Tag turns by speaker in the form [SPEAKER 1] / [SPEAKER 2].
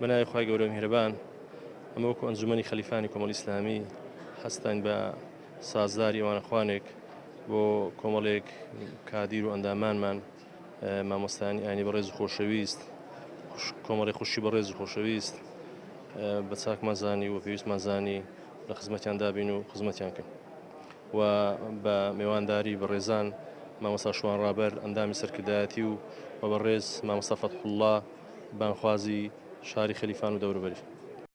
[SPEAKER 1] بەناوی خوای گەورە میهرەبان ئەمە وەکو ئەنجومەنی خەلیفانی کۆمەڵی ئیسلامی هەستان بە سازداری ئەوانەخوانێک بۆ کۆمەڵێک کادیر و ئەندامانمان مامۆستایانی ئاینی بەڕێز و خۆشەویست کۆمەڵی خوشی بەڕێز و خۆشەویست بە چاکمانزانی و پێویستمان زانی لە خزمەتیان دابین و خزمەتیان کرد و بە میوانداری بەڕێزان مامۆستا شوان ڕابەر ئەندامی سەرکردایەتی و بەڕێز مامۆستا فەتحوڵڵا بانخوازی شاری خەلیفان و دەوروبەری.